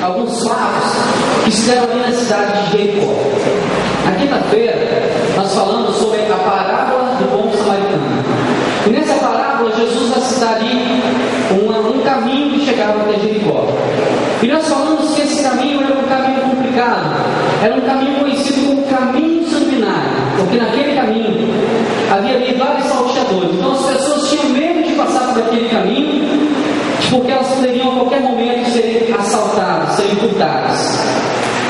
alguns fatos que se deram ali na cidade de Jericó. Na quinta-feira, nós falamos sobre a parábola do bom samaritano. E nessa parábola, Jesus vai citar ali um caminho que chegava até Jericó. E nós falamos que esse caminho era um caminho complicado, era um caminho conhecido como caminho sanguinário, porque naquele caminho havia ali vários salteadores. Então as pessoas tinham medo de passar por aquele caminho, porque elas poderiam a qualquer momento ser assaltadas, ser furtadas.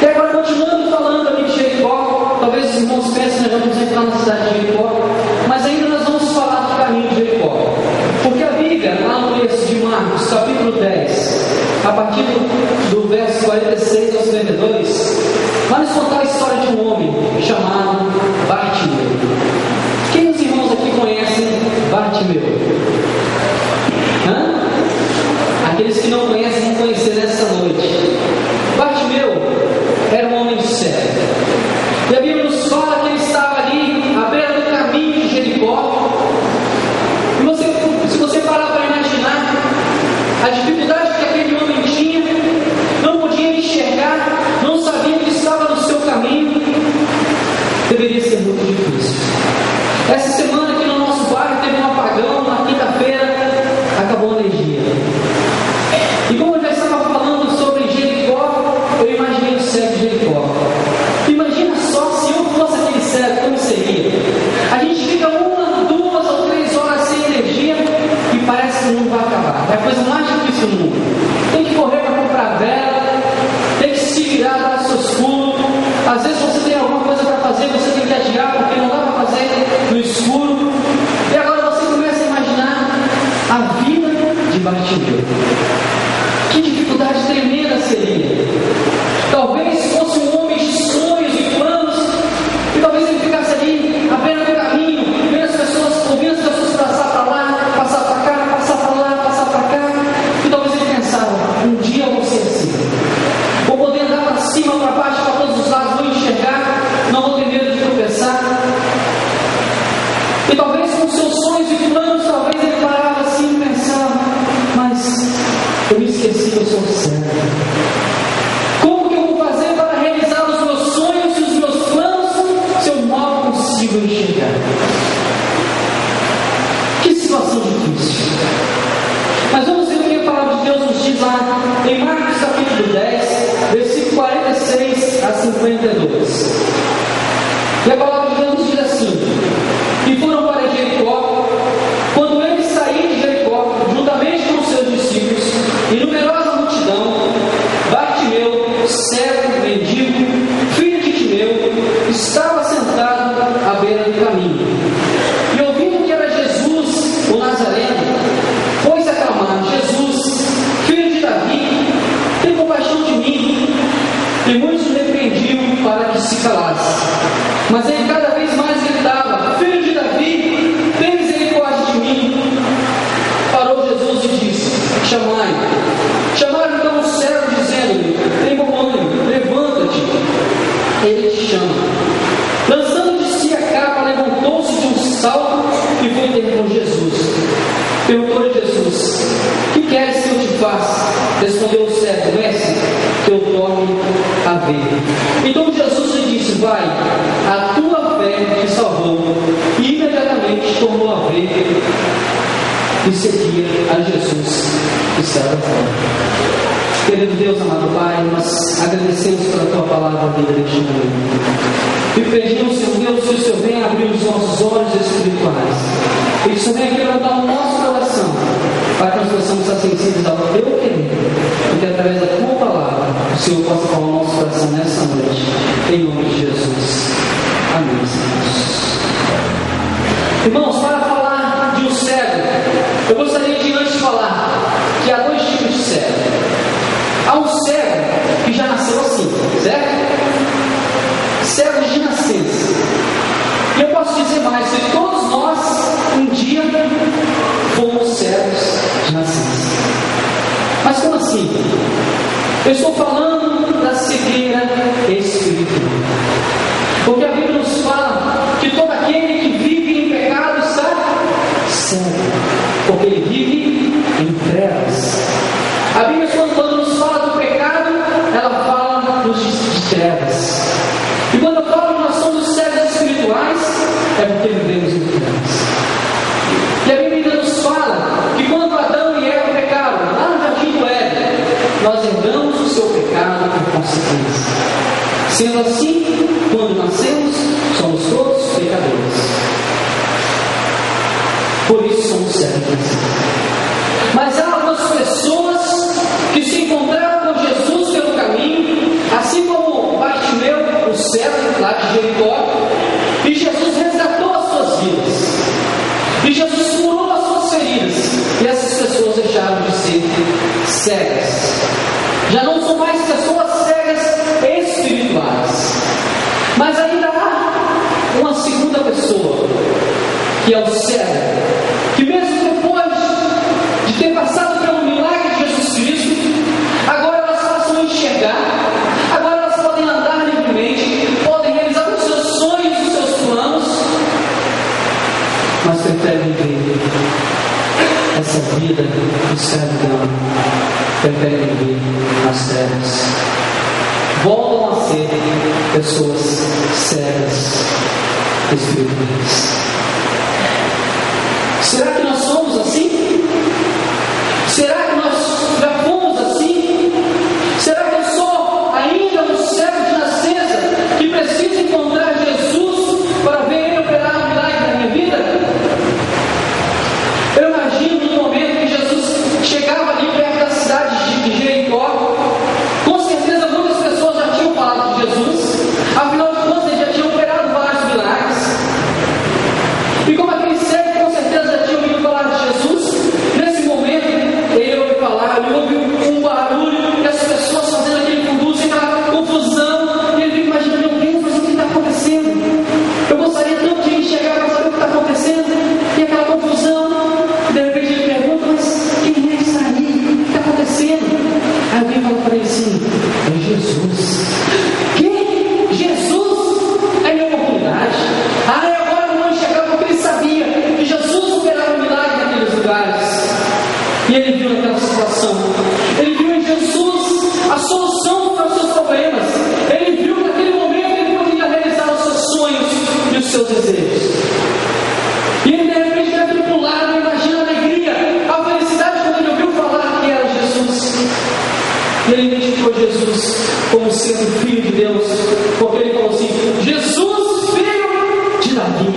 E agora, continuando falando ali de Jericó, talvez os irmãos pensem que nós vamos entrar na cidade de Jericó, mas ainda nós vamos falar do caminho de Jericó. Porque a Bíblia, lá no texto de Marcos, capítulo 10, a partir do verso 46 ao 52, vai nos contar a história de um homem chamado Bartimeu. Quem dos irmãos aqui conhecem Bartimeu? Aqueles que não conhecem vão conhecer nessa noite. Bartimeu era um homem cego. E a Bíblia nos fala que ele estava ali à beira do caminho de Jericó. E se você parar para imaginar a dificuldade que aquele homem tinha, não podia enxergar, não sabia o que estava no seu caminho, deveria ser muito difícil. Essa semana aqui no nosso bairro teve um apagão, na quinta-feira acabou a energia. E como eu já estava falando sobre Jericó, eu imaginei o cego de Jericó. Imagina só se eu fosse aquele cego, como seria? A gente fica 1, 2 ou 3 horas sem energia e parece que o mundo vai acabar. É a coisa mais difícil do mundo. Tem que correr para comprar vela, tem que se virar para seus pulos. Às vezes você tem alguma coisa para fazer, você tem que adiar porque não dá para fazer no escuro. E agora você começa a imaginar a vida de Bartimeu. Que dificuldade tremenda seria. Talvez fosse um homem de sonhos e planos, e talvez ele ficasse ali, à beira do caminho, vendo as pessoas, ouvindo as pessoas passar para lá, passar para cá, passar para lá, passar para cá, e talvez ele pensava, um dia eu vou ser assim. Vou poder andar para cima, para baixo, para todos os lados, vou enxergar, não vou ter medo de tropeçar. E talvez com seus sonhos e planos, talvez ele parava assim e pensava, mas eu me esqueci que eu sou cego. Como que eu vou fazer para realizar os meus sonhos e os meus planos se eu mal consigo enxergar? Que situação difícil. Mas vamos ver o que a palavra de Deus nos diz lá em Marcos capítulo 10, versículo 46 a 52. E a palavra de Deus nos diz assim: e foram para Jericó. Quando eles saíram de Jericó, juntamente com os seus discípulos e numerosa multidão, Bartimeu, cego, mendigo, filho de Timeu, estava sentado à beira do caminho. E ouvindo que era Jesus, o Nazareno, pôs a clamar: Jesus, filho de Davi, tem compaixão de mim. E muitos o repreendiam para que se calasse. Mas ele cada vez mais gritava: filho de Davi, tem misericórdia de mim. Parou Jesus e disse: chamai. Chamaram então o cego, dizendo-lhe: tem bom ânimo, levanta-te, ele te chama. Lançando de si a capa, levantou-se de um salto e foi ter com Jesus. Perguntou-lhe Jesus: que queres que eu te faça? Respondeu o cego: mestre, que eu torne a ver. Então Jesus lhe disse: vai, a tua fé te salvou. E imediatamente tornou a ver e seguia a Jesus que estava fora. Querido Deus, amado Pai, nós agradecemos pela Tua palavra vida neste momento. E pedimos, Senhor Deus, que o Senhor venha abrir os nossos olhos espirituais. E que o Senhor venha quebrantar o nosso coração, para que nós possamos estar sensíveis ao Teu querer. E que através da Tua palavra, o Senhor possa falar o nosso coração nessa noite. Em nome de Jesus. Amém, Senhor. Irmãos, para falar de um cego, eu gostaria de antes falar que há 2 tipos de cego. Há um cego que já nasceu assim, certo? Cego de nascença. E eu posso dizer mais, que todos nós, um dia, fomos cegos de nascença. Mas como assim? Eu estou falando da cegueira espiritual. Porque a Bíblia nos fala que todo aquele que vive em pecado está cego, porque ele vive em trevas. A Bíblia, quando nos fala do pecado, porque vivemos em pecado. E a Bíblia nos fala que quando Adão e Eva pecaram, lá no jardim do Éden, nós herdamos o seu pecado por consequência. Sendo assim, quando nascemos, somos todos pecadores. Por isso somos servos de Deus. Mas há algumas pessoas que se encontraram com Jesus pelo caminho, assim como Bartimeu, o cego lá de Jericó, e Jesus resgatou as suas vidas. E Jesus curou as suas feridas. E essas pessoas deixaram de ser cegas. Já não são mais pessoas cegas espirituais. Mas ainda há uma segunda pessoa, que é o cego, que mesmo depois de ter passado pelo milagre de Jesus Cristo, agora elas passam a enxergar, agora elas podem andar livremente, podem realizar os seus sonhos, os seus planos, mas preferem viver essa vida de escravidão, preferem viver nas trevas, voltam a ser pessoas cegas espirituais. Será que nós somos assim? Será que nós já fomos assim? Será que eu sou ainda um cego de nascença que precisa encontrar Jesus para ver Ele operar um milagre na minha vida? Eu imagino no momento que Jesus chegava ali perto da cidade de Jericó, com certeza muitas pessoas já tinham falado de Jesus, afinal de contas ele já tinha operado vários milagres. E como aquele cego com certeza já tinha ouvido falar de Jesus, nesse momento ele ouve falar, ele ouve um barulho, e as pessoas fazendo aquele conduz, aquela confusão, e ele fica imaginando: meu Deus, mas o que está acontecendo? Eu gostaria tanto de enxergar para saber o que está acontecendo, e aquela confusão, e de repente ele pergunta: mas quem é que está aí? O que está acontecendo? Aí alguém fala para ele assim: é Jesus. Quem? Jesus? É minha oportunidade. Agora eu não enxergava porque ele sabia que Jesus operava um milagre naqueles lugares. E ele viu naquela situação, ele viu em Jesus a solução para os seus problemas. Ele viu que naquele momento ele poderia realizar os seus sonhos e os seus desejos. E ele de repente deve ter pulado, imagina a alegria, a felicidade quando ele ouviu falar que era Jesus. E ele identificou Jesus como sendo filho de Deus, porque ele falou assim: Jesus, filho de Davi.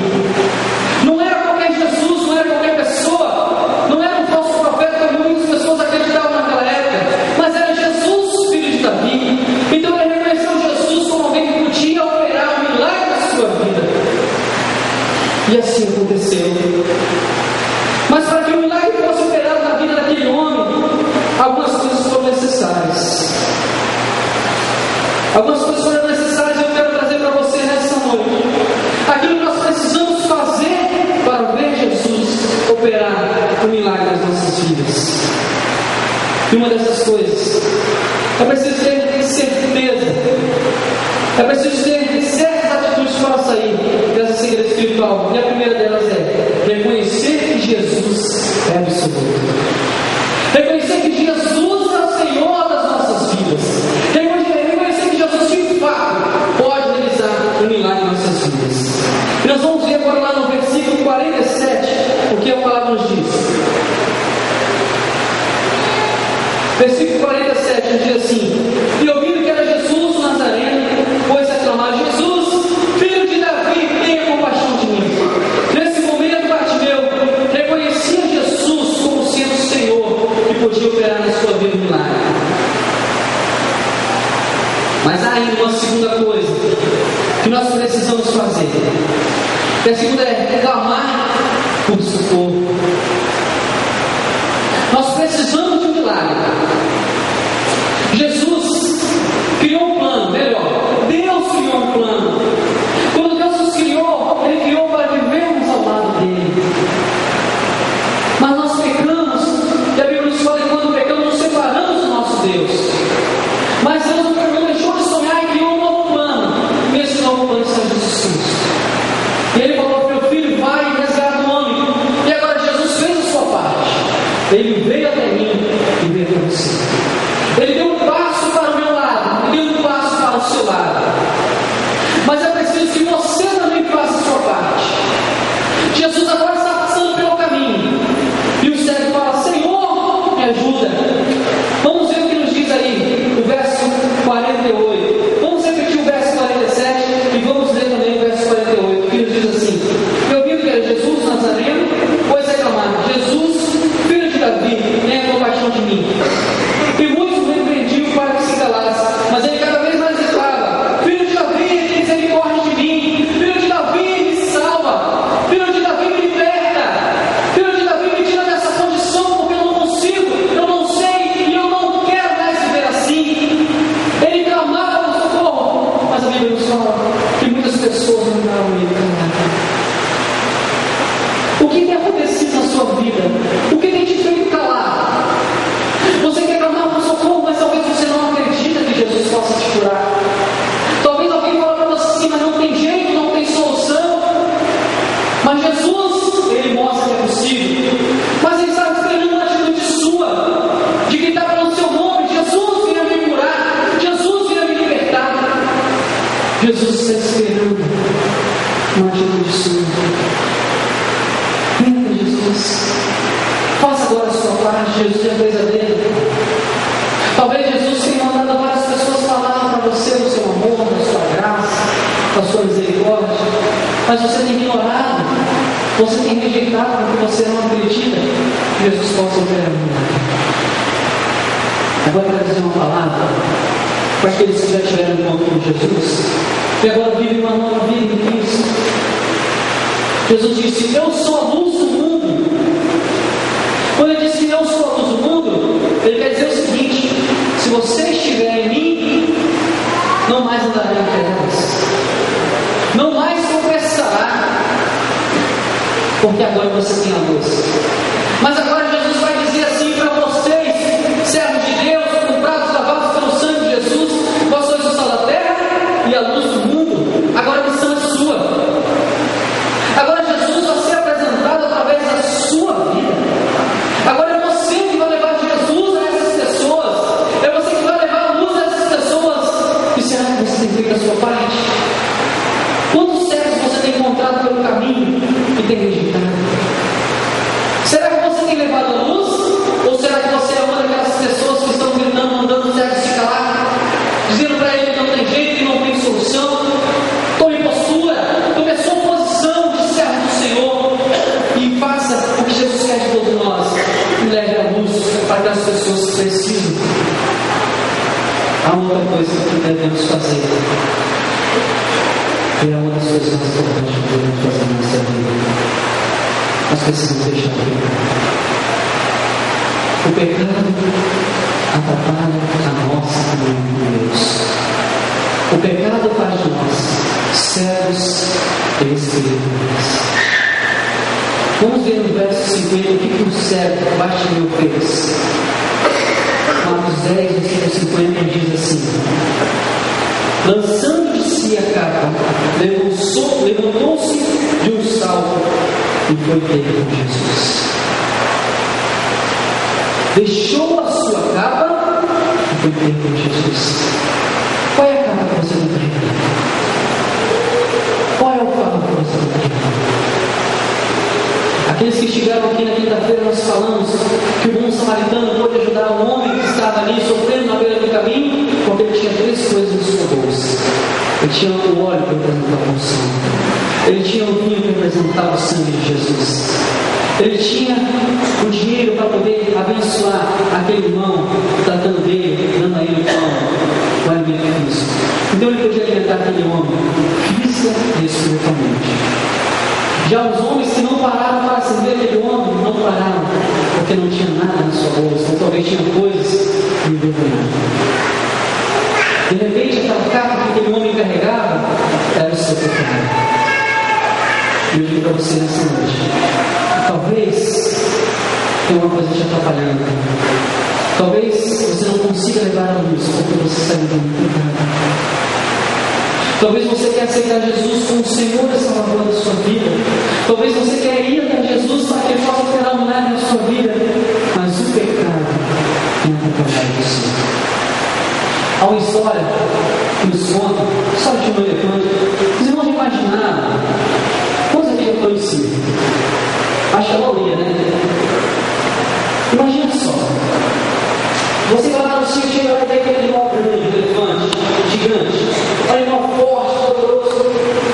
Não era qualquer Jesus, não era qualquer pessoa, não era um falso profeta como muitas pessoas acreditavam naquela época, mas era Jesus, filho de Davi. Então ele reconheceu Jesus como alguém que podia operar um milagre na sua vida. E assim aconteceu. Mas para que o milagre fosse operado na vida daquele homem, algumas coisas foram necessárias. Algumas coisas foram necessárias e eu quero trazer para você nessa noite. Aquilo que nós precisamos fazer para ver Jesus operar o milagre nas nossas vidas. E uma dessas coisas é preciso ter certeza, é preciso ter certas atitudes para sair dessa cegueira espiritual. E a primeira delas é reconhecer que Jesus é absoluto. Reconhecer que Jesus é o Senhor das nossas vidas. Reconhecer que Jesus de fato pode realizar um milagre em nossas vidas. E nós vamos ver agora lá no versículo 47 o que a palavra nos diz. Versículo 47 nos diz assim: e ouvindo que era Jesus o Nazareno, pôs-se a clamar: Jesus, filho de Davi, tenha compaixão de mim. Nesse momento Bartimeu reconhecia Jesus como sendo o Senhor que podia operar na sua vida um milagre. Mas há ainda uma segunda coisa que nós precisamos fazer. E a segunda é clamar por socorro. Nós precisamos de um milagre. Jesus criou um plano, melhor, Deus criou um plano. Quando Deus nos criou, Ele criou para vivermos ao lado dEle. Mas nós pecamos, e a Bíblia nos fala que quando pecamos, nos separamos do nosso Deus. Mas Deus não deixou de sonhar e criou um novo plano. E esse novo plano está em Jesus Cristo. E Ele falou: meu filho, vai e resgata o homem. E agora Jesus fez a sua parte. Ele veio até mim e veio até você. Ele deu um passo para o meu lado, Ele deu um passo para o seu lado. Mas é preciso que você também faça a sua parte. Jesus agora está passando pelo caminho. E o cego fala: Senhor, me ajuda. Vamos ver o que nos diz aí, o verso 48. Vamos repetir o verso 47 e vamos ler também o verso 48, que nos diz assim: Eu ouvi que era Jesus Nazareno, pois reclamaram: Jesus, filho de Davi, tenha compaixão de mim. E muitos o repreendiam para que se calasse, mas ele cada vez mais gritava: Filho de Davi, tem misericórdia de mim. Filho de Davi, me salva. Filho de Davi, me liberta. Filho de Davi, me tira dessa condição, porque eu não consigo, eu não sei e eu não quero mais viver assim. Ele clamava no socorro, mas a Bíblia nos fala que muitas pessoas não davam ele calar. O que tem acontecido na sua vida? O que tem te feito calar? Você quer clamar por socorro, mas talvez você não acredita que Jesus possa te curar. Talvez alguém fale para você assim: mas não tem jeito, não tem solução. Mas Jesus, Ele mostra que é possível. Mas Ele está esperando uma atitude sua, de gritar pelo seu nome: Jesus, venha me curar. Jesus, venha me libertar. Jesus está esperando uma atitude sua. Venha, Jesus. Faça agora a sua parte. Jesus já fez a dele. Talvez Jesus tenha mandado várias pessoas falar para você do seu amor, da sua graça, da sua misericórdia, mas você tem ignorado, você tem rejeitado porque você não acredita que Jesus possa operar a vida. Agora eu quero dizer uma palavra para aqueles que já tiveram encontro com Jesus e agora vivem uma nova vida em Cristo. Jesus disse: Eu sou a luz do mundo. Quando Ele disse que eu sou a luz do mundo, Ele quer dizer o seguinte: se você estiver em mim, não mais andará em trevas, não mais tropeçará, porque agora você tem a luz. Mas agora Jesus vai dizer assim para vocês, servos de Deus, comprados, lavados pelo sangue de Jesus: vós sois o sal da terra e a luz do mundo. Agora a missão é sua. Agora Jesus vai ser apresentado através da sua vida. Agora é você que vai levar Jesus a essas pessoas. É você que vai levar a luz a essas pessoas. E será que você tem feito a sua parte? Quantos servos você tem encontrado pelo caminho e tem rejeitado? Será que você tem levado a luz? Ou será que você é uma daquelas pessoas que estão gritando, mandando servos se calar, dizendo para ele que não tem jeito, que não tem solução? Tome postura, tome a sua posição de servo do Senhor e faça o que Jesus quer de todos nós. E leve a luz para aquelas pessoas que precisam. Há outra coisa que devemos fazer. E é uma das coisas mais importantes que devemos fazer na nossa vida. Nós precisamos deixar o pecado. O pecado atrapalha a nossa comunhão com Deus. O pecado faz de nós cegos espirituais. Vamos ver no verso 50 o que o cego Bartimeu fez. Marcos 10, versículo 50 diz assim: lançando de si a capa, levantou-se de um salto e foi ter com Jesus. Deixou a sua capa e foi ter com Jesus. Qual é a capa que você não tem? Qual é o fardo que você não tem? Aqueles que estiveram aqui na quinta-feira, nós falamos que o bom samaritano pôde ajudar um homem que estava ali sofrendo na beira do caminho, porque ele tinha 3 coisas no seu bolso. Ele tinha o óleo para representar a unção, ele tinha o vinho para representar o sangue de Jesus, ele tinha o dinheiro para poder abençoar aquele irmão, tratando dele, dando a ele o alimento físico. Então ele podia alimentar aquele homem física e espiritualmente. Já os homens que não pararam para acender aquele homem, não pararam, porque não tinha nada na sua bolsa, ou talvez tinha coisas envergonhadas. De repente, aquela capa que aquele homem carregava era o seu pecado. E eu digo para você nessa noite: talvez tenha uma coisa te atrapalhando. Talvez você não consiga levar a luz porque você está levando o pecado. Talvez você quer aceitar Jesus como Senhor e Salvador da sua vida. Talvez você quer ir até Jesus para que Ele possa operar um milagre na sua vida. Mas o pecado tem atrapalhado você. Há uma história que nos conta, só de um elefante. Os irmãos imaginaram. Quantos aqui já conheciam? Acho que a maioria, né? Imagina só. Você vai lá no sítio e vai ver aquele animal grande, um elefante, gigante, um animal forte, poderoso.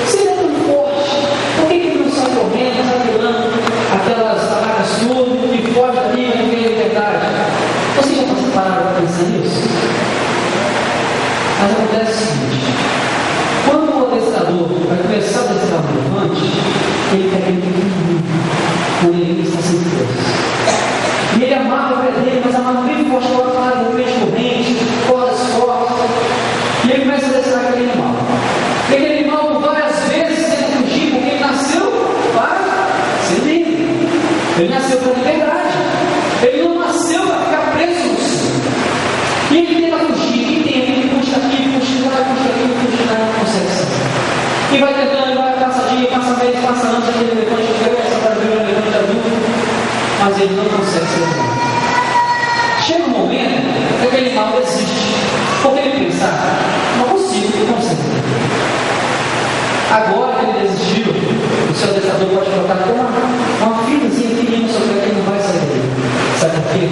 Se ele é tão forte, por que ele não sai correndo, sai pulando aquelas barracas tudo e foge dali e não ganha liberdade? Você já pararam para pensar nisso? Mas acontece o seguinte: quando o adestrador vai começar a adestrar o elefante, ele quer aquele pequenininho, quando ele está sem força. E ele amarra o pé dele, mas amarra bem forte, coloca no meio de corrente, cordas fortes. E ele começa a adestrar aquele animal. E aquele animal várias vezes tenta fugir, porque ele nasceu para ser livre. Ele nasceu para liberdade. Ele não nasceu para ficar preso no céu. E ele tenta fugir, e tenta, ele puxa aqui, puxa lá, e não consegue sair. E vai tentando, vai, passa dia, passa mês, passa anos, aquele elefante cresce, para ver o elefante adulto. Mas ele não consegue ser humano. Chega um momento que aquele mal desiste. Porque ele pensa, não consigo, não consigo. Agora que ele desistiu, o seu adestrador pode colocar até uma fitazinha pequena no seu pé que ele não vai sair dele. Sabe por quê?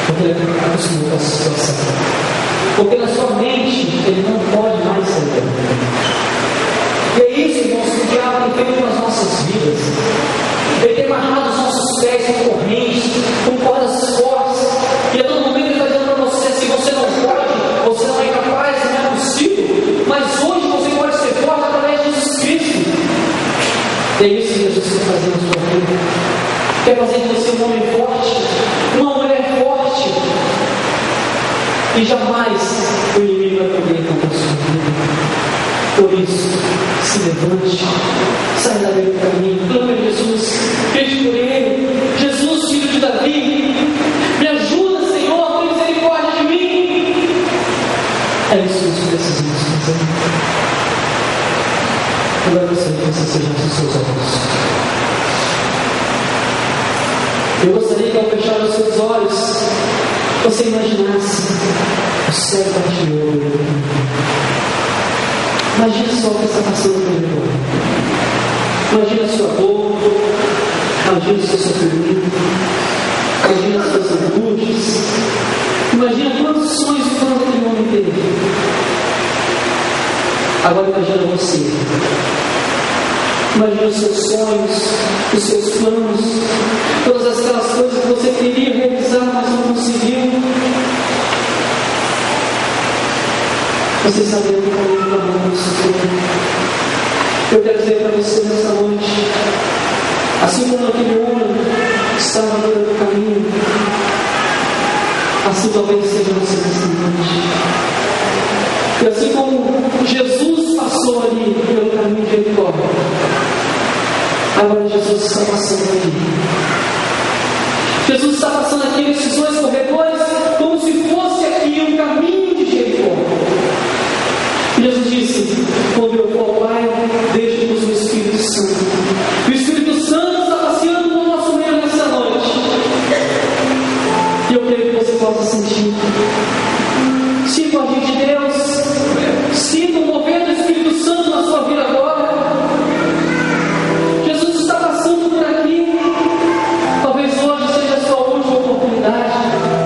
Porque ele acostumou com essa situação. Porque na sua mente ele não pode mais sair dele. E é isso, irmãos, que o diabo tem feito nas nossas vidas. Ele tem amarrado os nossos pés com correntes, com cordas fortes, e a todo momento ele está dizendo para você: se você não pode, você não é capaz, não é possível, mas hoje você pode ser forte através de Jesus Cristo. É isso que Jesus quer fazer na sua vida. Quer fazer de você um homem forte, uma mulher forte, e jamais o inimigo vai poder contra a sua vida. Por isso, se levante, sai da beira do caminho, clame a Jesus, pede por Ele: Jesus, filho de Davi, me ajuda, Senhor, tem misericórdia de mim. É isso que nós precisamos fazer. Agora gostaria que você fechasse os seus olhos. Eu gostaria que ao fechar os seus olhos, você imaginasse o céu batido. Imagina só o que está passando por ele agora. Imagina a sua dor, imagina o seu sofrimento, imagina as suas angústias, imagina quantos sonhos e planos aquele homem teve. Agora imagina você. Imagina os seus sonhos, os seus planos, todas aquelas coisas que você queria realizar, mas não conseguiu. Você sabe que o caminho da mão do Senhor. Eu quero dizer para você nessa noite, assim como aquele homem estava no meio do caminho, assim talvez seja você nessa noite. E assim como Jesus passou ali pelo caminho de Jericó, agora Jesus está passando aqui. Jesus está passando aqui nesses dois corredores, como se fosse aqui um caminho de Jericó. Jesus disse: quando eu for ao Pai, deixe-nos o Espírito Santo. O Espírito Santo está passeando no nosso meio nessa noite. E eu quero que você possa sentir. Sinta o agir de Deus. Sinta o mover do Espírito Santo na sua vida agora. Jesus está passando por aqui. Talvez hoje seja a sua última oportunidade.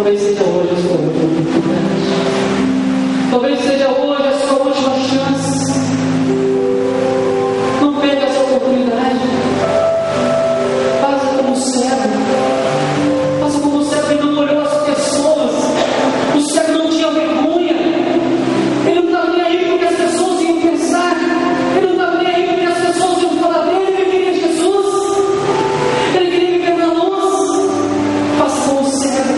Talvez seja hoje a sua última oportunidade. Talvez seja hoje a sua última chance. Não perca essa oportunidade. Faça como o cego. Faça como o cego que não olhou as pessoas. O cego não tinha vergonha. Ele não estava nem aí porque as pessoas iam pensar. Ele não estava nem aí porque as pessoas iam falar dele. Ele queria Jesus. Ele queria viver na luz. Faça como o cego.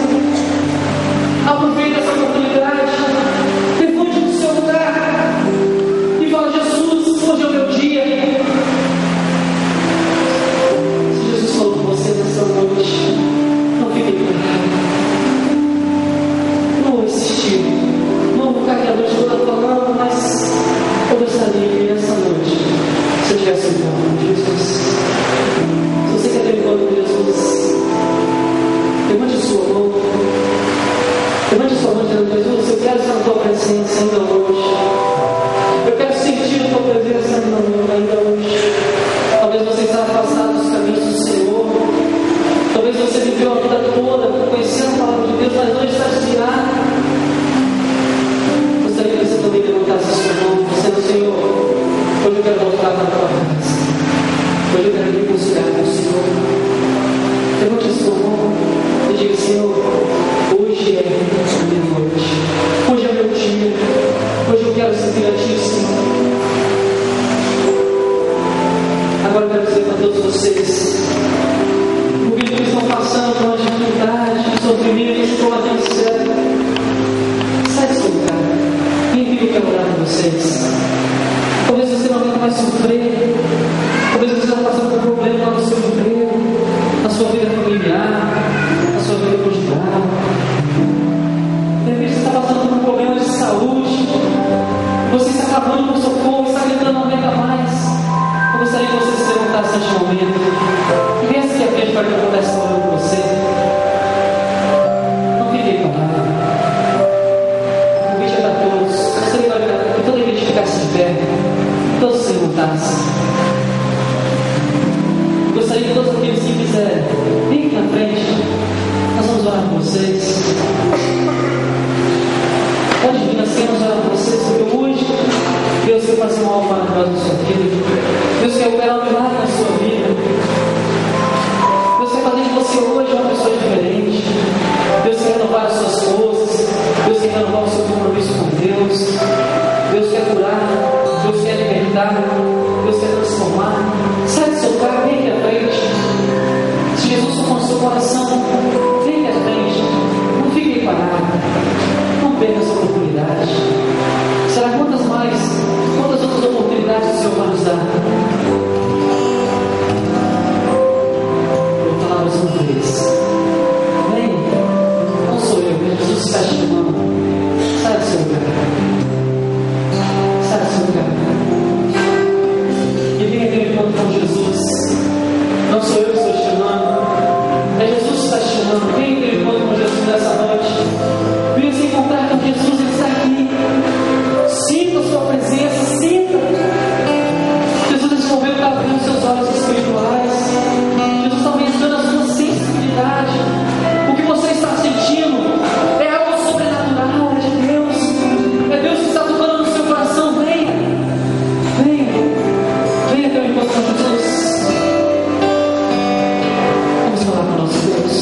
Aproveite essa oportunidade. Levante do seu lugar e fala: Jesus, hoje é o meu dia. Se Jesus falou com você nessa noite, não fique parado. Não insistir. Não vou ficar aqui a noite toda falando, mas eu gostaria que essa noite você tivesse um encontro com Jesus. Se você quer ter um encontro com Jesus, levante sua mão. Levante sua mão dizendo: Jesus, eu quero estar na tua presença ainda hoje. Eu quero sentir a tua presença ainda hoje. Talvez você está afastado dos caminhos do Senhor. Talvez você viveu a vida toda conhecendo a palavra de Deus, mas hoje está desviado. Gostaria que você também levantasse a sua mão, dizendo: Senhor, hoje eu quero voltar para a tua casa. Hoje eu quero me buscar com o Senhor. Levante a sua mão e diga: Senhor, hoje é a minha noite. Hoje é meu dia. Hoje eu quero servir a Ti, Senhor. Agora eu quero dizer para todos vocês: o que eles estão passando por uma dificuldade, sofrimento, exploração, etc. Sai desse lugar. Quem vive quer orar por vocês. Talvez você não vai sofrer. Talvez você está passando por um problema lá no seu emprego, na sua vida familiar, na sua vida conjugal. De repente você está passando por um problema de saúde. Você está clamando por socorro, está gritando: não aguenta mais. Eu gostaria que você se levantasse neste momento. E pensa que a frente vai contar essa história com você. Não fique parado. O convite é para todos. Gostaria que toda a igreja ficasse de pé. Todos se levantassem. Gostaria que todos aqueles que quiserem, vem aqui na frente. Nós vamos orar por vocês. Pode vir, nós queremos orar por vocês, porque hoje Deus quer fazer uma alma maravilhosa na sua vida. Deus quer operar um milagre na sua vida. Deus quer fazer de você hoje uma pessoa diferente. Deus quer renovar as suas forças. Deus quer renovar o seu compromisso com Deus. Deus quer curar. Deus quer libertar. Deus quer transformar. Sai do seu lugar, vem aqui à frente. Se Jesus tocou no seu coração, vem aqui à frente. Não fique aí parado. Não perca essa oportunidade. Será quantas outras oportunidades o Senhor vai nos dar? Vou falar mais uma vez. Vem, não sou eu, Jesus está te chamando. Sai do seu lugar. Sai do seu lugar. E venha ter um encontro com Jesus. Não sou eu que estou te chamando. É Jesus que está te chamando. Venha ter um encontro com Jesus nessa noite. Venha se encontrar com Jesus, Ele está aqui. Sinta a sua presença, sinta. Jesus desenvolveu para abrir os seus olhos espirituais. Jesus está aumentando a sua sensibilidade. O que você está sentindo é algo sobrenatural, é de Deus. É Deus que está tocando no seu coração. Venha, venha, venha ter um encontro com Jesus. Vamos falar com o nosso Deus.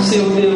Senhor Deus,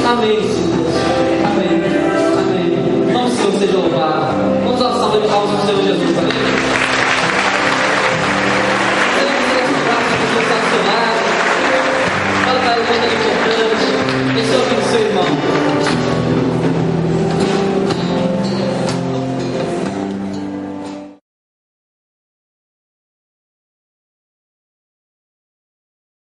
Amém.